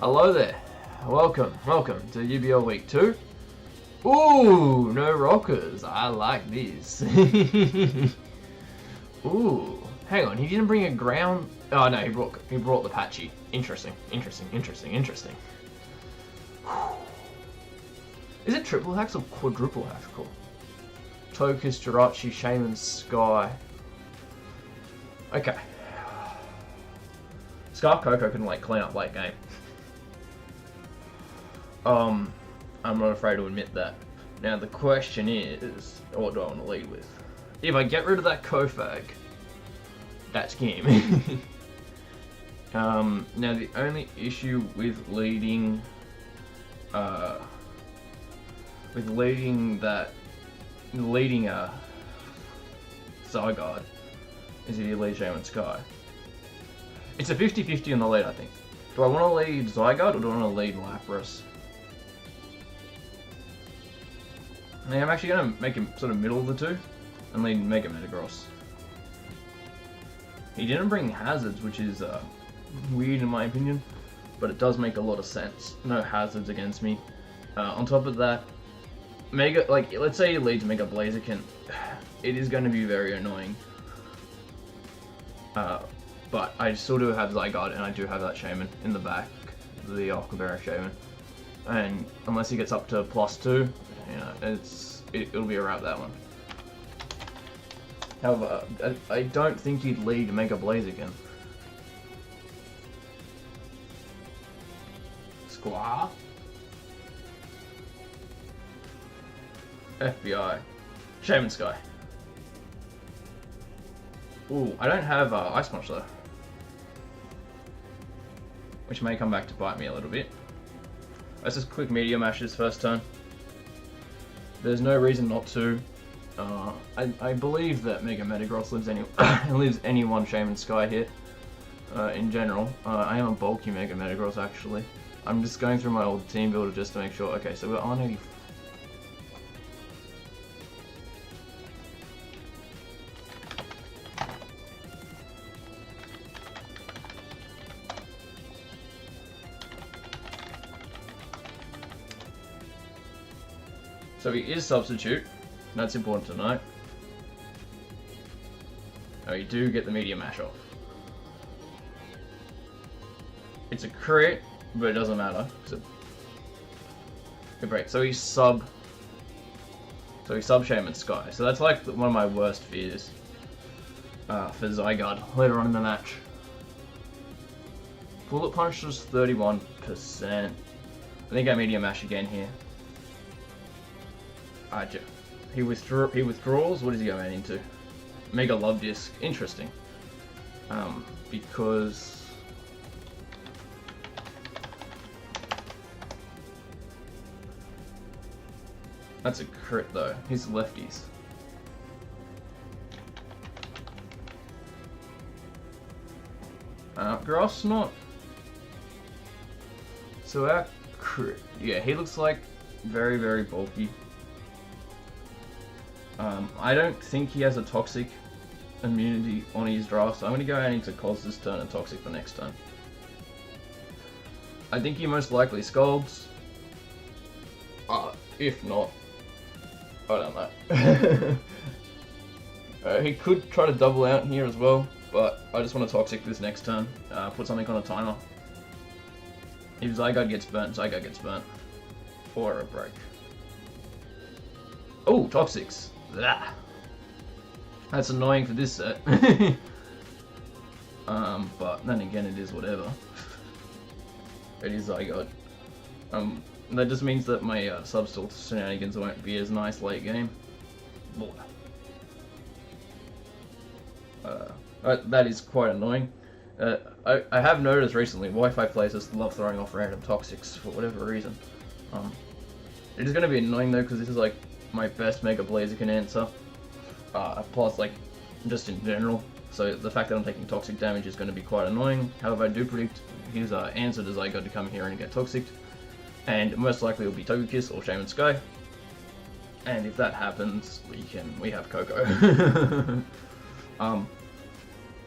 Hello there. Welcome to UBL Week 2. Ooh, no rockers. I like this. Ooh, hang on. He didn't bring a ground. Oh no, he brought the patchy. Interesting. Is it triple hacks or quadruple hacks? Cool. Tokus, Jirachi, Shaymin, Sky. Okay. Scarf Coco can like clean up late game. I'm not afraid to admit that. Now the question is, what do I want to lead with? If I get rid of that Kofag, that's game. Now the only issue with leading a Zygarde is if you lead Shaymin Sky. It's a 50-50 on the lead, I think. Do I want to lead Zygarde or do I want to lead Lapras? I mean, I'm actually going to make him sort of middle of the two and lead Mega Metagross. He didn't bring hazards, which is weird in my opinion, but it does make a lot of sense. No hazards against me. On top of that, let's say he leads Mega Blaziken, it is going to be very annoying. But I still do have Zygarde, and I do have that Shaymin in the back, the Aquabarrier Shaymin. And unless he gets up to +2, you know, it'll be a wrap, that one. However, I don't think he'd lead Mega Blaziken. Squaw? FBI. Shaymin Sky. Ooh, I don't have Ice Punch though, which may come back to bite me a little bit. Let's just quick Meteor Mash this first turn. There's no reason not to. I believe that Mega Metagross lives any one Shaymin Sky here. In general, I am a bulky Mega Metagross actually. I'm just going through my old team builder just to make sure. Okay, so we're on 84. So he is substitute, that's important to know. Oh, you do get the Meteor Mash off. It's a crit, but it doesn't matter. Good break. So he's sub Shaymin Sky. So that's like one of my worst fears for Zygarde later on in the match. Bullet Punch was 31%. I think I Meteor Mash again here. He withdraws. What is he going into? Mega Love Disc. Interesting. Because that's a crit though. He's lefties. Grass not. So our crit. Yeah, he looks like very bulky. I don't think he has a Toxic immunity on his draft, so I'm going to go ahead into Cos this turn and Toxic the next turn. I think he most likely Scalds. If not, I don't know. He could try to double out here as well, but I just want to Toxic this next turn. Put something on a timer. If Zygarde gets burnt, Zygarde gets burnt. Or a break. Oh, Toxics. Blah. That's annoying for this set. But then again, it is whatever. It is Zygarde. That just means that my Substall shenanigans won't be as nice late game. That is quite annoying. I have noticed recently, Wi-Fi players just love throwing off random Toxics for whatever reason. It is going to be annoying though, because this is like my best Mega Blaziken answer, plus like just in general, so the fact that I'm taking Toxic damage is going to be quite annoying. However, I do predict his answer to Zygarde to come here and get Toxic, and most likely it will be Togekiss or Shaymin Sky, and if that happens, we have Coco.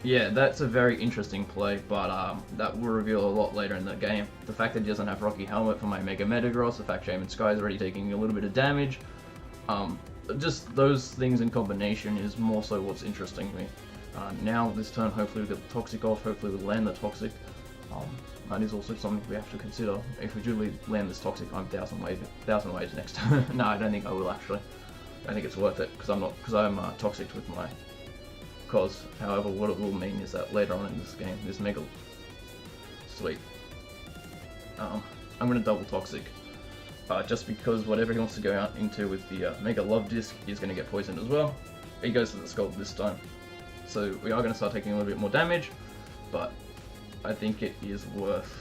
Yeah, that's a very interesting play, but that will reveal a lot later in the game. The fact that he doesn't have Rocky Helmet for my Mega Metagross, the fact Shaymin Sky is already taking a little bit of damage, just those things in combination is more so what's interesting me. Now this turn, hopefully we get the Toxic off, hopefully we land the Toxic. That is also something we have to consider. If we do land this Toxic, I'm 1,000 waves next turn. No, I don't think I will actually. I think it's worth it because I'm Toxic with my cause. However, what it will mean is that later on in this game, this Mega Sweet. I'm gonna double Toxic. Just because whatever he wants to go out into with the Mega Love Disc is going to get poisoned as well. He goes to the Scald this time. So we are going to start taking a little bit more damage, but I think it is worth...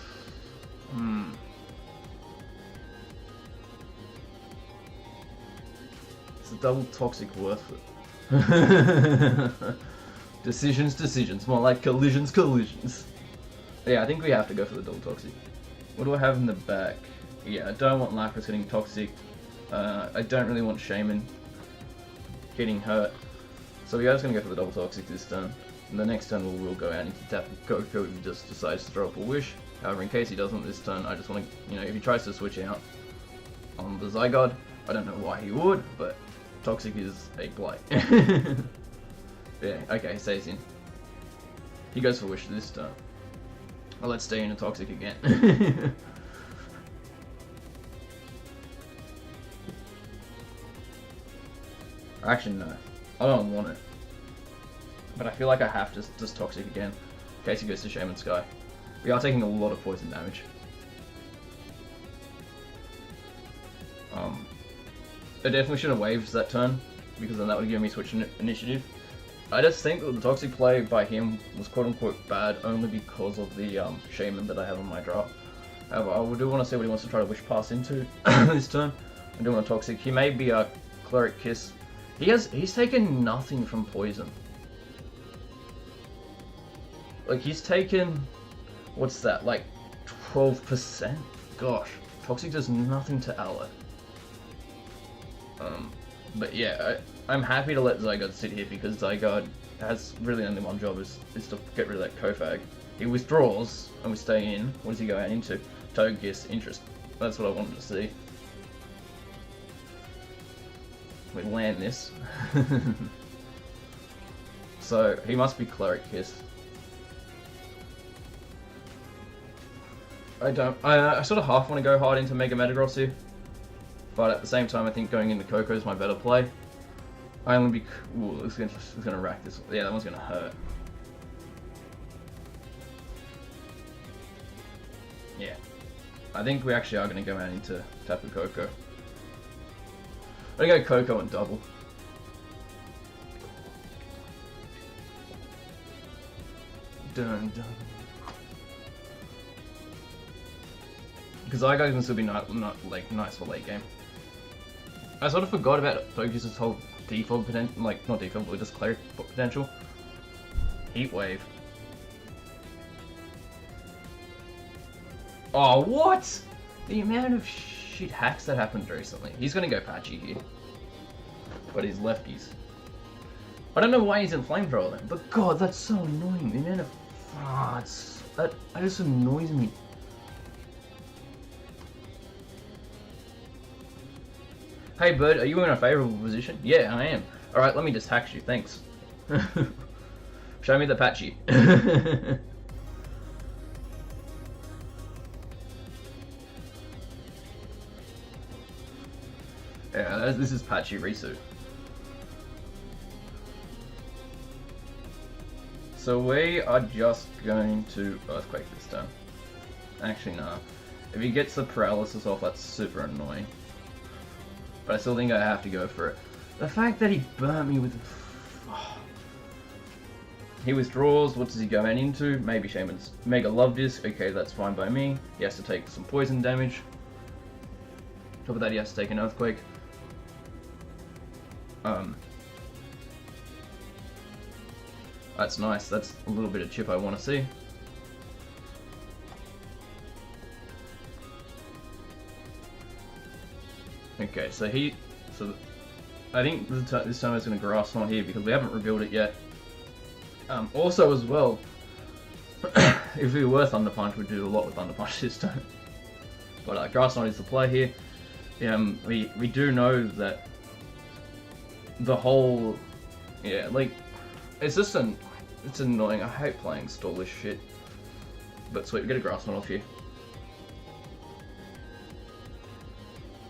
Is the double Toxic worth it? Decisions, more like collisions. Yeah, I think we have to go for the double Toxic. What do I have in the back? Yeah, I don't want Lapras getting Toxic. I don't really want Shaymin getting hurt. So we are just going to go for the double Toxic this turn. And the next turn we'll go out into Tapu Koko if he just decides to throw up a Wish. However, in case he doesn't this turn, I just want to, if he tries to switch out on the Zygarde, I don't know why he would, but Toxic is a blight. Yeah, okay, stays in. He goes for Wish this turn. Well, let's stay in a Toxic again. Actually, no. I don't want it. But I feel like I have to just Toxic again, in case he goes to Shaymin Sky. We are taking a lot of poison damage. I definitely should have waved that turn, because then that would give me switching initiative. I just think that the Toxic play by him was quote-unquote bad, only because of the Shaymin that I have on my draft. However, I do want to see what he wants to try to Wish Pass into this turn. I do want a Toxic. He may be a Cleric Kiss. He's taken nothing from poison. Like, he's taken, what's that, like 12%? Gosh, Toxic does nothing to Aloe. But yeah, I'm happy to let Zygarde sit here because Zygarde has really only one job is to get rid of that Kofag. He withdraws and we stay in. What does he go out into? Togekiss, Interest. That's what I wanted to see. We land this. So he must be Cleric Kiss. I sort of half want to go hard into Mega Metagross here, but at the same time I think going into Koko is my better play. I only be... Ooh, it's gonna rack this. Yeah, that one's gonna hurt. Yeah. I think we actually are gonna go out into Tapu Koko. I'm gonna go Koko and double. Dun dun. Because Zygarde can still be not nice for late game. I sort of forgot about Togekiss' whole default potential, like not default, but just Cleric potential. Heat Wave. Oh, what? The amount of shit hacks that happened recently. He's gonna go Patchy here, but he's lefties. I don't know why he's in Flamethrower then, but God, that's so annoying. The amount of that just annoys me. Hey Bird, are you in a favourable position? Yeah, I am. Alright, let me just hack you, thanks. Show me the Patchy. Yeah, this is Pachirisus. So we are just going to Earthquake this time. Actually, no. If he gets the paralysis off, that's super annoying. But I still think I have to go for it. The fact that he burnt me with... Oh. He withdraws, what does he go into? Maybe Shaymin's Mega Love Disc. Okay, that's fine by me. He has to take some poison damage. On top of that, he has to take an Earthquake. That's nice. That's a little bit of chip I want to see. Okay, so I think this time it's going to Grass Knot here because we haven't revealed it yet. Also as well, if we were Thunder Punch, we'd do a lot with Thunder Punch this time. But Grass Knot is the play here. We do know that the whole, like, it's just it's annoying. I hate playing stallish shit. But sweet, we get a Grass Knot off here.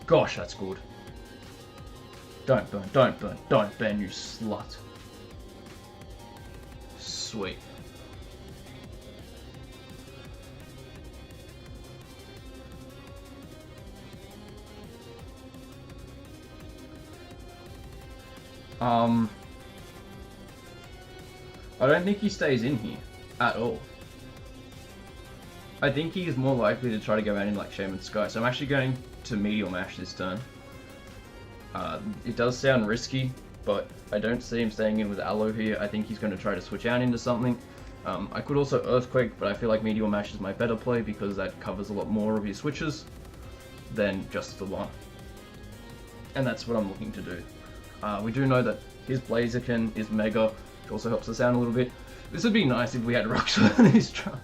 Gosh, that's good. Don't burn, don't burn, don't burn, you slut. Sweet. I don't think he stays in here at all. I think he is more likely to try to go out in like Shaymin Sky, so I'm actually going to Meteor Mash this turn. It does sound risky, but I don't see him staying in with Aloe here. I think he's going to try to switch out into something. I could also Earthquake, but I feel like Meteor Mash is my better play because that covers a lot more of his switches than just the one. And that's what I'm looking to do. We do know that his Blaziken is Mega, which also helps us out a little bit. This would be nice if we had Rockshot on his truck.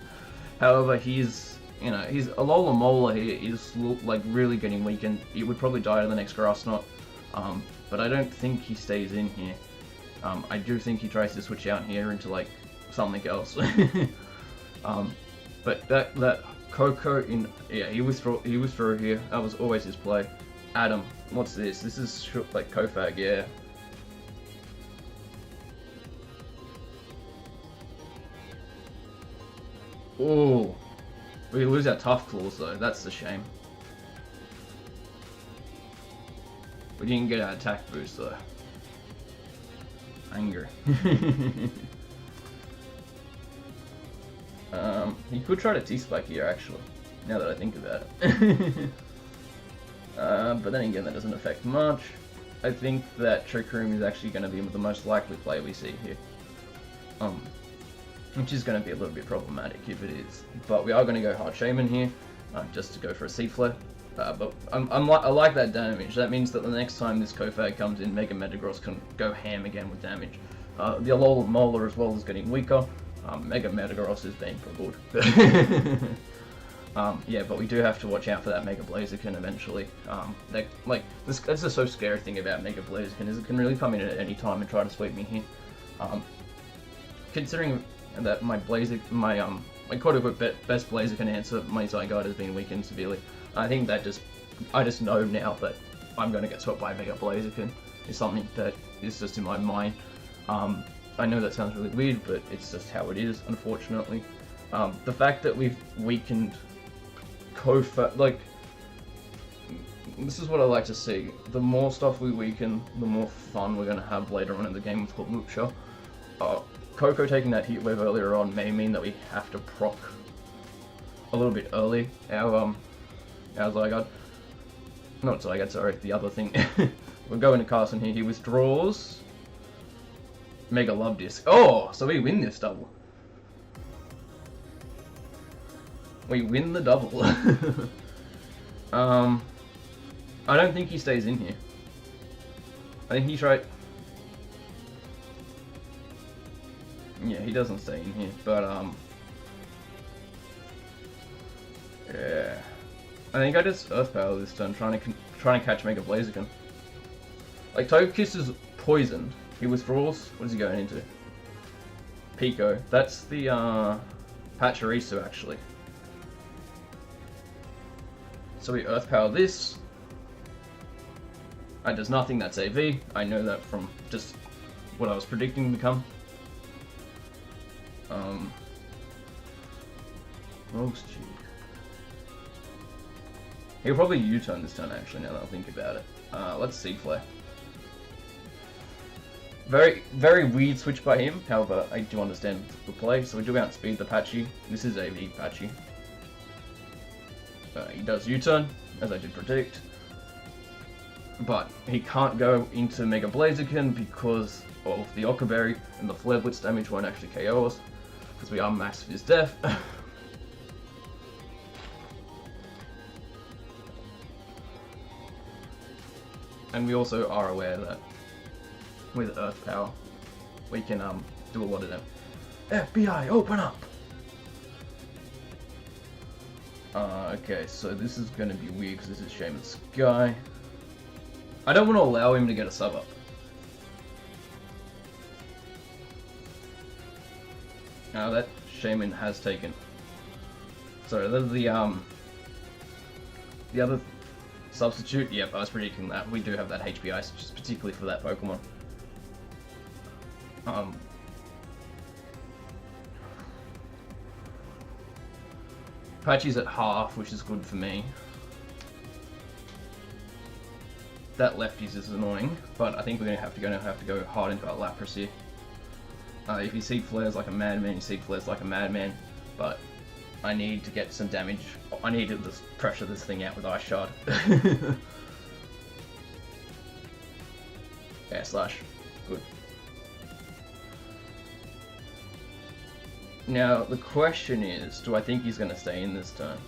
However, he's Alola Mola here is like really getting weakened. He would probably die to the next Grass Knot. But I don't think he stays in here. I do think he tries to switch out here into like something else. But that Coco in he withdrew here. That was always his play. Adam, what's this? This is like Kofag, yeah. Ooh, we lose our Tough Claws though. That's the shame. We didn't get our attack boost though. Anger. He could try to T-Spike here actually, now that I think about it. But then again, that doesn't affect much. I think that Trick Room is actually going to be the most likely play we see here. Which is going to be a little bit problematic if it is. But we are going to go hard Shaymin here, just to go for a C-Flare. But I like that damage. That means that the next time this Kofag comes in, Mega Metagross can go ham again with damage. The Alola Mola as well is getting weaker. Mega Metagross is being for good. Yeah, but we do have to watch out for that Mega Blaziken eventually. That's the so scary thing about Mega Blaziken is it can really come in at any time and try to sweep me here. Considering that my quote-unquote best Blaziken answer, my Zygarde has been weakened severely. I think that I just know now that I'm going to get swept by Mega Blaziken is something that is just in my mind. I know that sounds really weird, but it's just how it is, unfortunately. The fact that we've weakened Kofag, like, this is what I like to see. The more stuff we weaken, the more fun we're going to have later on in the game with Hootmoopsha. Coco taking that heat wave earlier on may mean that we have to proc a little bit early. Our Zygarde. Not Zygarde, sorry, the other thing. We'll go into Carson here. He withdraws. Mega Love Disc. Oh, so we win this double. We win the double. I don't think he stays in here. I think he's right. Yeah, he doesn't stay in here, but yeah. I think I just Earth Power this turn, trying to catch Mega Blaziken. Like Togekiss is poisoned. He withdraws. What is he going into? Pico. That's the Pachirisu actually. So we Earth Power this. It does nothing. That's AV. I know that from just what I was predicting to come. Rogue's Cheek. He'll probably U-turn this turn actually, now that I think about it. Let's see Flare. Very, very weird switch by him, however, I do understand the play. So we do outspeed the Patchy. This is AV Patchy. He does U-turn, as I did predict. But he can't go into Mega Blaziken because of the Occa Berry, and the Flare Blitz damage won't actually KO us, because we are max Fizz Death. And we also are aware that with Earth Power, we can do a lot of them. FBI, open up! Okay, so this is gonna be weird because this is Shaymin's guy. I don't want to allow him to get a sub up. Now that Shaymin has taken. Sorry, the other substitute. Yep, I was predicting that. We do have that HP Ice, just particularly for that Pokemon. Patchy's at half, which is good for me. That lefties is annoying, but I think we're gonna have to go hard into our Lapras here. If you Seed Flares like a madman, you Seed Flares like a madman, but I need to get some damage. I need to just pressure this thing out with Ice Shard. Yeah, slash. Good. Now, the question is, do I think he's going to stay in this turn?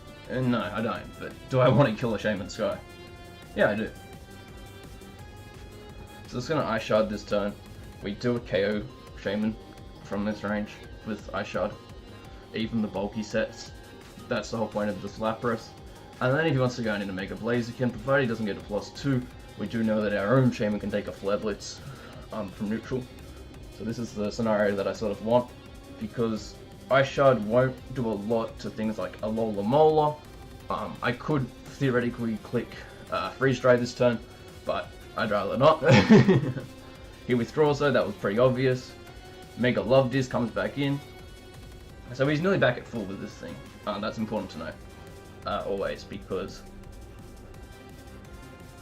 No, I don't, but do I want to kill a Shaymin Sky? Yeah, I do. So it's going to Ice Shard this turn. We do a KO Shaymin from this range with Ice Shard. Even the bulky sets. That's the whole point of this Lapras. And then if he wants to go into Mega Blaziken, provided he doesn't get a +2, we do know that our own Shaymin can take a Flare Blitz from neutral. So this is the scenario that I sort of want, because Ice Shard won't do a lot to things like Alola Mola. I could theoretically click Freeze Dry this turn, but I'd rather not. He withdraws though, that was pretty obvious. Mega Love Disc comes back in. So he's nearly back at full with this thing. That's important to know. Always, because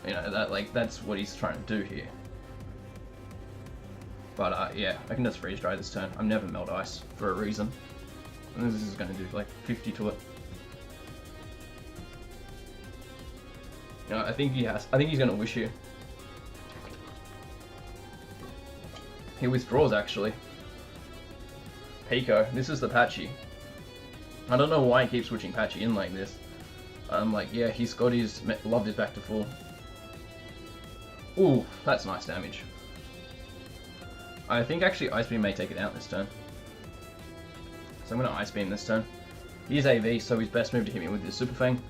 you know that's what he's trying to do here. But yeah, I can just Freeze Dry this turn. I'm never Melt Ice for a reason. And this is going to do like 50 to it. You know, I think he's going to Wish here. He withdraws actually. Pico. This is the Patchy. I don't know why he keeps switching Patchy in like this. I'm like, yeah, he's got his Love Disc back to full. Ooh, that's nice damage. I think actually Ice Beam may take it out this turn. So I'm going to Ice Beam this turn. He's AV, so his best move to hit me with is Super Fang.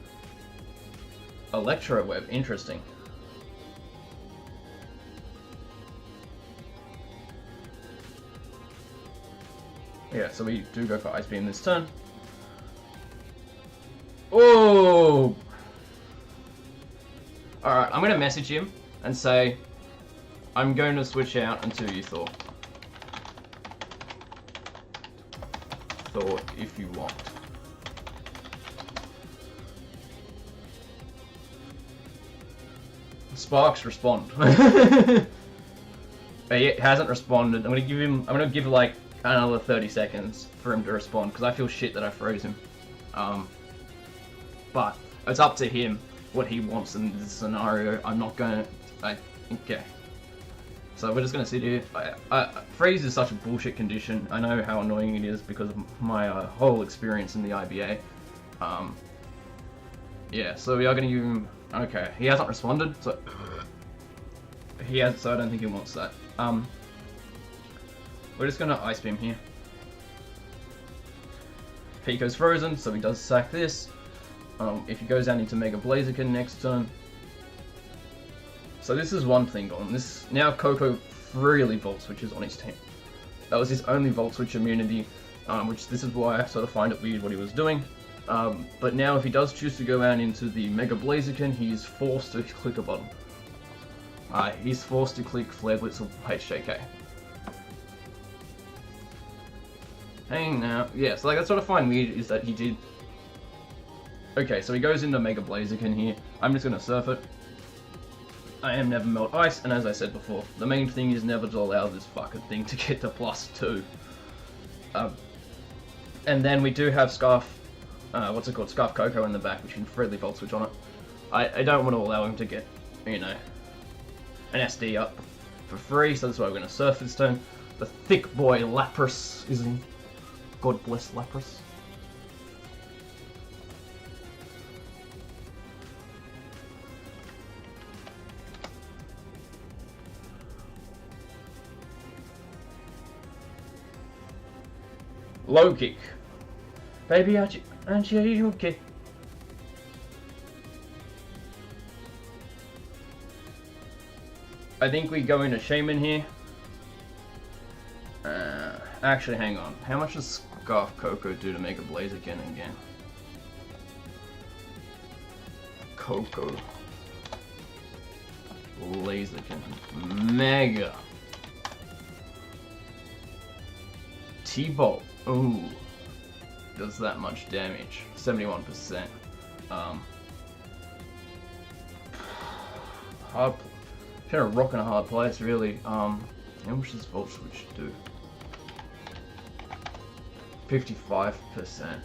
Electro Web, interesting. Yeah, so we do go for Ice Beam this turn. Oh! Alright, I'm going to message him and say, I'm going to switch out until you thaw. Thaw if you want. Sparks, respond. He hasn't responded. I'm gonna give like another 30 seconds for him to respond, because I feel shit that I froze him. But it's up to him what he wants in this scenario. I'm not gonna. Okay. So we're just gonna sit here. Freeze is such a bullshit condition. I know how annoying it is because of my whole experience in the IBA. Yeah, so we are gonna give him. Okay, he hasn't responded, so so I don't think he wants that. We're just gonna Ice Beam here. Pico's frozen, so he does sack this. If he goes down into Mega Blaziken next turn. So this is one thing on this. Now Coco freely Volt Switches on his team. That was his only Volt Switch immunity, which this is why I sort of find it weird what he was doing. But now if he does choose to go out into the Mega Blaziken, he is forced to click a button. He's forced to click Flare Blitz or HJK. Hang now. Yeah, so like that's what I find weird is that he did. Okay, so he goes into Mega Blaziken here. I'm just gonna Surf it. I am never Melt Ice, and as I said before, the main thing is never to allow this fucking thing to get to +2. And then we do have Scarf, what's it called, Scarf Coco in the back, which can freely Volt Switch on it. I don't want to allow him to get, you know, an SD up for free, so that's why we're going to Surf this turn. The thick boy Lapras is in. God bless Lapras. Low kick. Baby, aren't you okay? I think we go into Shaymin here. Actually, hang on. How much does Scarf Coco do to make a Blaziken again? Coco. Blaziken. Mega. T-Bolt. Ooh. Does that much damage. 71%. Hard. Kind of rocking a hard place, really. How much does Volt Switch do? 55%.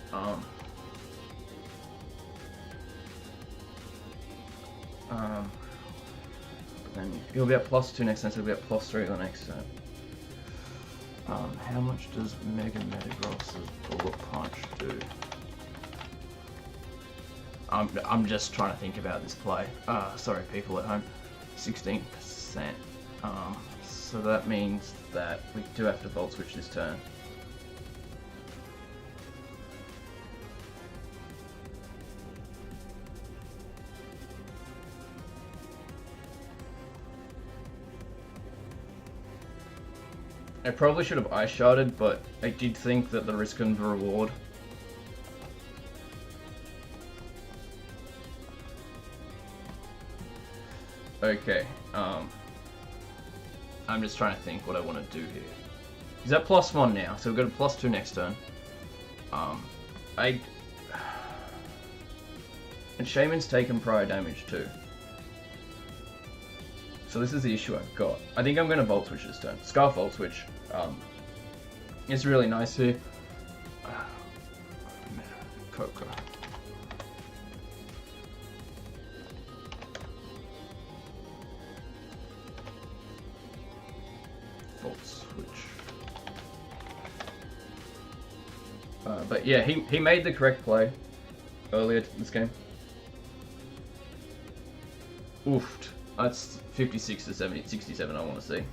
Then it'll be at +2 next turn, so it'll be at +3 the next turn. How much does Mega Metagross's Bullet Punch do? I'm just trying to think about this play. Sorry, people at home. 16%. So that means that we do have to Volt Switch this turn. I probably should have Ice Sharded, but I did think that the risk and the reward. Okay, I'm just trying to think what I want to do here. He's at +1 now, so we'll go to +2 next turn. And Shaymin's taken prior damage too. So this is the issue I've got. I think I'm going to Volt Switch this turn. Scarf Volt Switch. It's really nice here. Coco. Volt Switch. But yeah, he made the correct play earlier this game. Oofed. That's 56 to 70, 67 I want to see.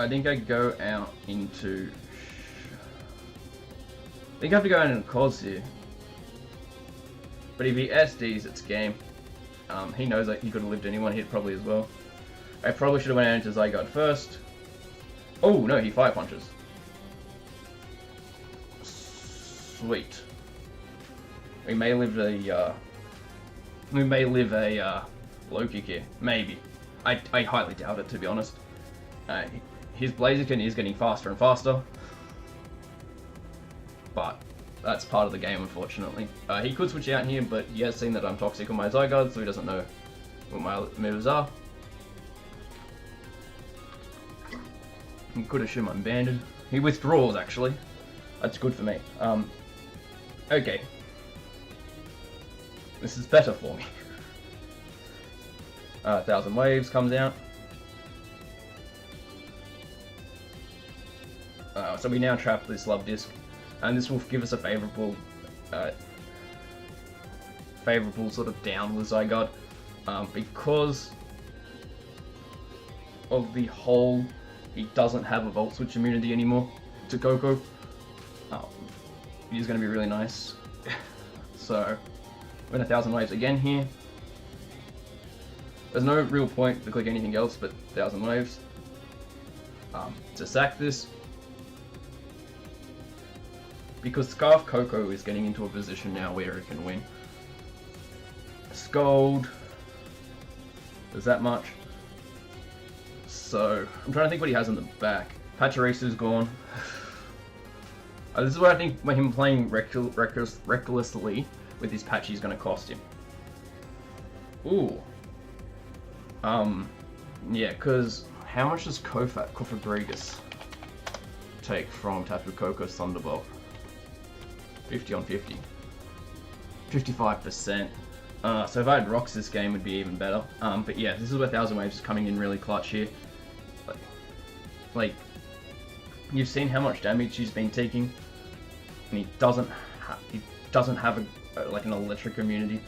I think I go out into... I think I have to go out into Cos here. But if he SDs, it's game. He knows that he could have lived anyone hit probably as well. I probably should have went out into Zygarde first. Oh no, he Fire Punches. Sweet. We may live a low kick here. Maybe. I highly doubt it, to be honest. His Blaziken is getting faster and faster. But that's part of the game, unfortunately. He could switch out here, but he has seen that I'm toxic on my Zygarde, so he doesn't know what my moves are. He could assume I'm banded. He withdraws, actually. That's good for me. Okay. This is better for me. 1,000 Waves comes out. So we now trap this Love Disc, and this will give us a favourable sort of down with Zygarde, because of the whole, he doesn't have a Volt Switch immunity anymore to Coco. It is going to be really nice. So, we're in 1,000 Waves again here. There's no real point to click anything else but 1,000 Waves. To sack this, because Scarf Coco is getting into a position now where it can win. Scold does that much. So I'm trying to think what he has in the back. Pachirisus is gone. This is what I think when him playing recklessly with his Patchy is going to cost him. Ooh. Yeah, because how much does Kofagrigus take from Tapu Koko's Thunderbolt? 50 on 50. 55%. So if I had Rocks this game, would be even better. But yeah, this is where 1,000 Waves is coming in really clutch here. Like you've seen how much damage he's been taking, and he doesn't have like an electric immunity.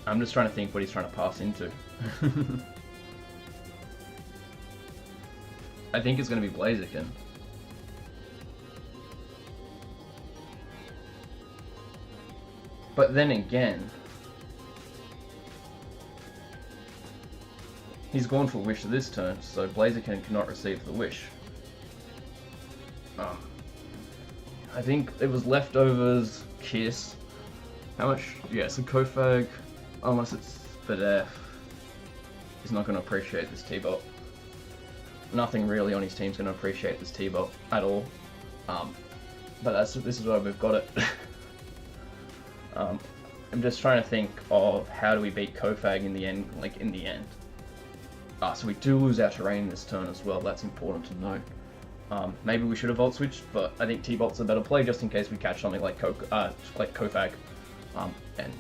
I'm just trying to think what he's trying to pass into. I think it's going to be Blaziken. But then again, he's gone for Wish this turn, so Blaziken cannot receive the Wish. I think it was Leftovers, Kiss. How much? Yeah, so Kofag, unless it's Spadef, he's not going to appreciate this T-Bolt. Nothing really on his team's going to appreciate this T-Bolt at all. But this is why we've got it. I'm just trying to think of how do we beat Kofag in the end, so we do lose our terrain this turn as well, that's important to note. Maybe we should have Volt Switched, but I think T-Bolt's a better play just in case we catch something like Kofag. And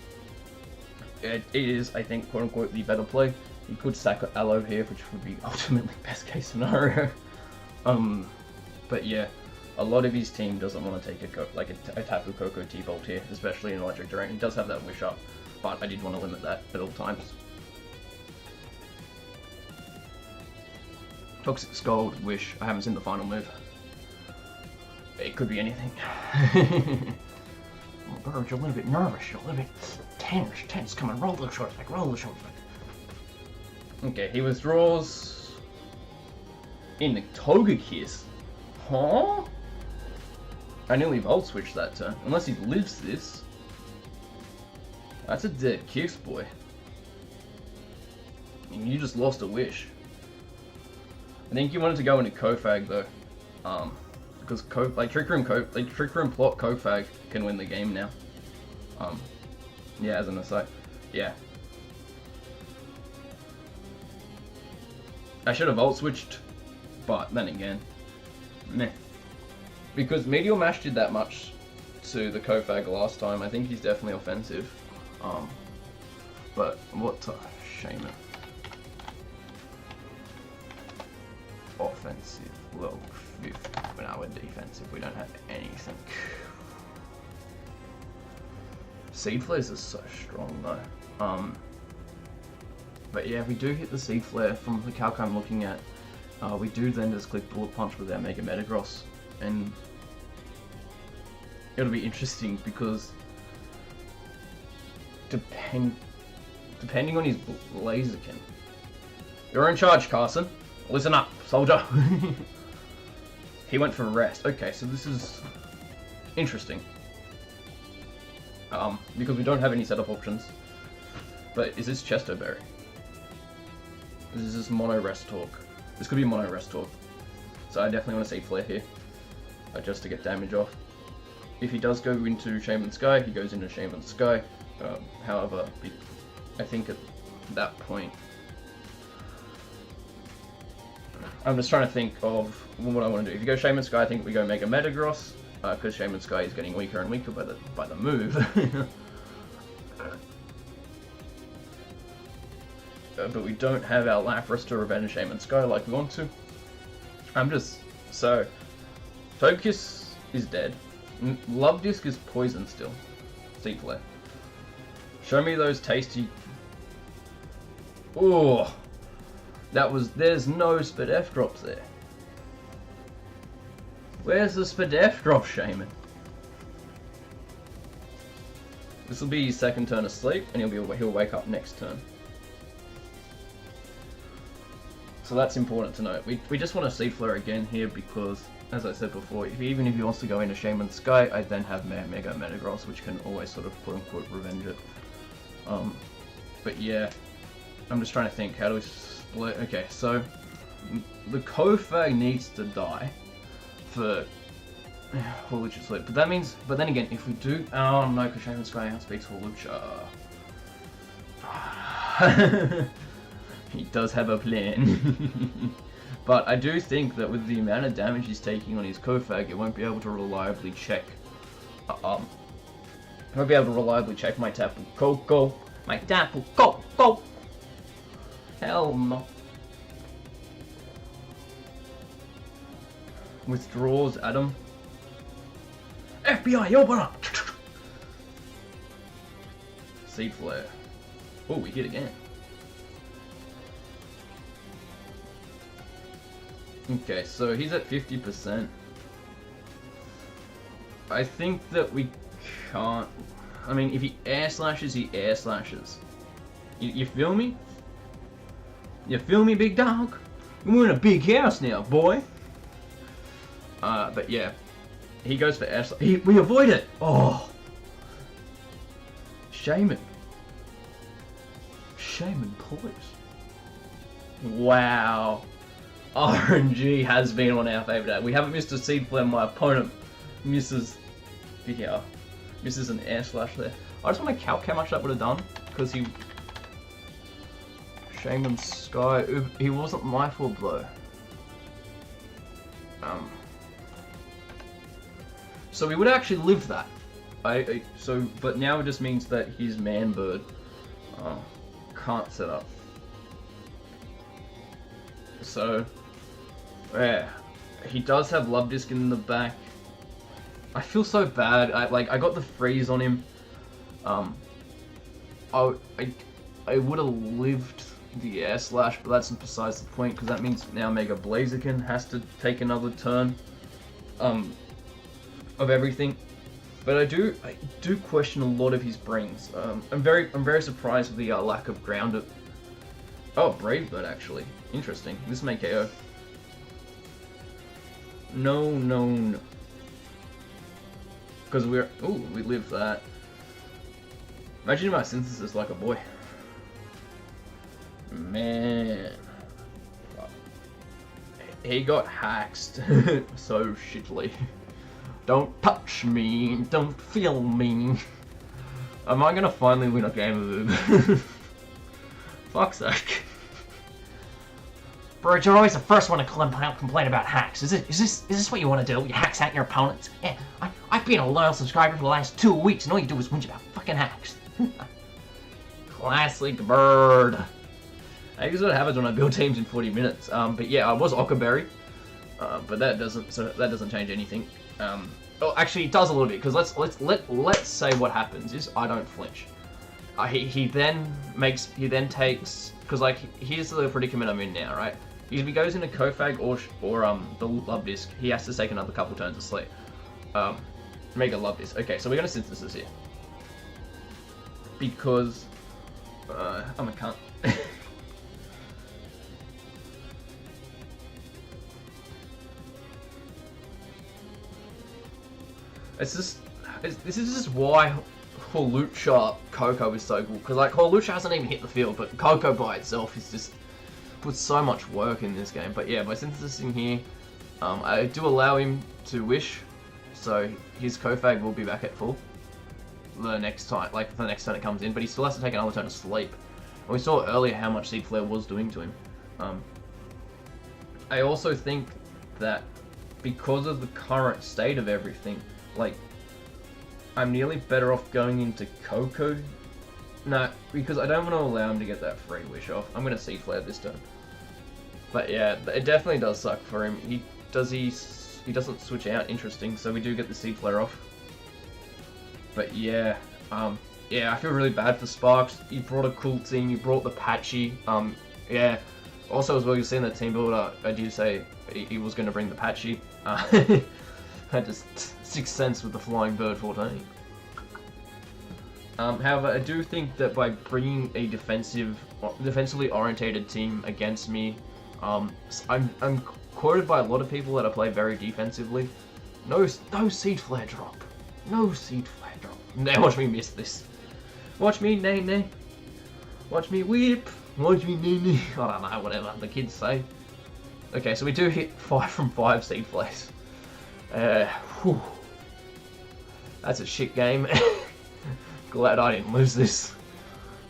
it is, I think, quote-unquote, the better play. You could sack Aloe here, which would be ultimately best case scenario. But yeah, a lot of his team doesn't want to take a Tapu Koko T-Bolt here, especially in electric terrain. He does have that Wish up, but I did want to limit that at all times. Toxic Scald, Wish. I haven't seen the final move. It could be anything. Oh, Bird, you're a little bit nervous. You're a little bit tense. Come on, roll the shoulders back. Roll the shoulders back. Okay, he withdraws in the Togekiss. Huh? I nearly Volt Switched that turn. Unless he lives this. That's a dead Kiss, boy. And you just lost a Wish. I think you wanted to go into Kofag though, because Trick Room Plot Kofag can win the game now. Yeah, as an aside, yeah. I should have Volt Switched, but then again, meh. Because Meteor Mash did that much to the Kofag last time. I think he's definitely offensive. But what Shaymin? Offensive, well, 5th, but now we're defensive, we don't have anything. Seed Flares are so strong though. But yeah, we do hit the Seed Flare from the calc I'm looking at. We do then just click Bullet Punch with our Mega Metagross, and it'll be interesting because depending on his Blaziken. You're in charge, Carson. Listen up, soldier. He went for rest. Okay, so this is interesting. Because we don't have any setup options. But is this Chesto Berry? This is Mono Rest Talk. This could be Mono Rest Talk. So I definitely want to see Flare here. Just to get damage off. If he does go into Shaymin Sky, he goes into Shaymin Sky. However, I think at that point, I'm just trying to think of what I want to do. If you go Shaymin Sky, I think we go Mega Metagross, because Shaymin Sky is getting weaker and weaker by the move. But we don't have our Lapras to revenge Shaymin Sky like we want to. So Focus is dead. Love Disc is poison still. Seed Flare. Show me those tasty. Oh. There's no Spadef drops there. Where's the Spadef drop, Shaymin? This will be his second turn of sleep, and he'll wake up next turn. So that's important to note. We just want to Seed Flare again here because, as I said before, even if he wants to go into Shaymin Sky, I then have Mega Metagross, which can always sort of quote-unquote revenge it. But yeah, I'm just trying to think, how do we split? Okay, so the Kofag needs to die for Hawlucha split. But that means, but then again, if we do, oh no, because Shaymin Sky outspeaks Hawlucha. He does have a plan. But I do think that with the amount of damage he's taking on his Kofag, it won't be able to reliably check. I won't be able to reliably check my Tapu Koko. My Tapu Koko. Hell no. Withdraws Adam. FBI, open up! Seed Flare. Oh, we hit again. Okay, so he's at 50%. I think that we can't... I mean, if he air slashes, he air slashes. You feel me? You feel me, big dog? We're in a big house now, boy. But yeah. He goes for air slash. We avoid it! Oh! Shaymin. Shaymin, please. Wow. RNG has been on our favour day. We haven't missed a seed flare. My opponent misses... Yeah. Misses an air slash there. I just want to calc how much that would have done. Because he... Shaymin Sky... He wasn't my fault though. So we would actually live that. But now it just means that his man bird can't set up. So, yeah, he does have Love Disc in the back. I feel so bad. I got the freeze on him. I would have lived the air slash, but that's besides the point because that means now Mega Blaziken has to take another turn. Of everything, but I do question a lot of his brings. I'm very surprised with the lack of ground. Oh, Brave Bird actually. Interesting. This may KO. No. Because we live that. Imagine my synthesis like a boy. Man. He got haxed so shittily. Don't touch me, don't feel me. Am I gonna finally win a game of Fuck's sake. Bro, you're always the first one to complain about hacks. Is this what you want to do? You hacks at your opponents? Yeah, I've been a loyal subscriber for the last 2 weeks and all you do is whinge about fucking hacks. Classic bird. This is what happens when I build teams in 40 minutes. But yeah, I was Ockerberry. But that doesn't change anything. Oh, actually, it does a little bit because let's say what happens is I don't flinch. He then takes because like here's the predicament I'm in now, right? If he goes into Kofag or the Love Disc, he has to take another couple turns of sleep. Mega Love Disc. Okay, so we're gonna synthesis here because I'm a cunt. This is just why Hawlucha Coco is so cool, because like Hawlucha hasn't even hit the field, but Coco by itself is just puts so much work in this game. But yeah, by synthesizing here, I do allow him to wish, so his Kofag will be back at full the next time, like the next turn it comes in, but he still has to take another turn to sleep. And we saw earlier how much Seed Flare was doing to him. I also think that because of the current state of everything, like, I'm nearly better off going into Coco. No, because I don't want to allow him to get that free wish off. I'm going to Seed Flare this turn. But yeah, it definitely does suck for him. He doesn't switch out, interesting, so we do get the Seed Flare off. But yeah, yeah, I feel really bad for Sparks. He brought a cool team, he brought the Patchy. Yeah, also as well, you'll see in the team builder, I did say he was going to bring the Patchy. I just 6 cents with the Flying Bird 14. However, I do think that by bringing a defensively orientated team against me, I'm quoted by a lot of people that I play very defensively. No Seed Flare drop. No Seed Flare drop. Now watch me miss this. Watch me nay. Watch me whip. Watch me nay. I don't know, whatever the kids say. Okay, so we do hit 5 from 5 Seed Flares. Whew. That's a shit game. Glad I didn't lose this.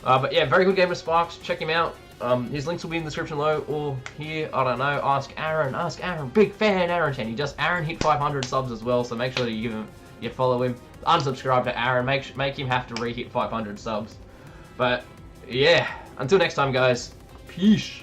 But yeah, very good game of Sparks. Check him out. His links will be in the description below or here. I don't know. Ask Aaron. Big fan, Aaron. Aaron hit 500 subs as well, so make sure that you follow him. Unsubscribe to Aaron. Make him have to re-hit 500 subs. But yeah, until next time, guys. Peace.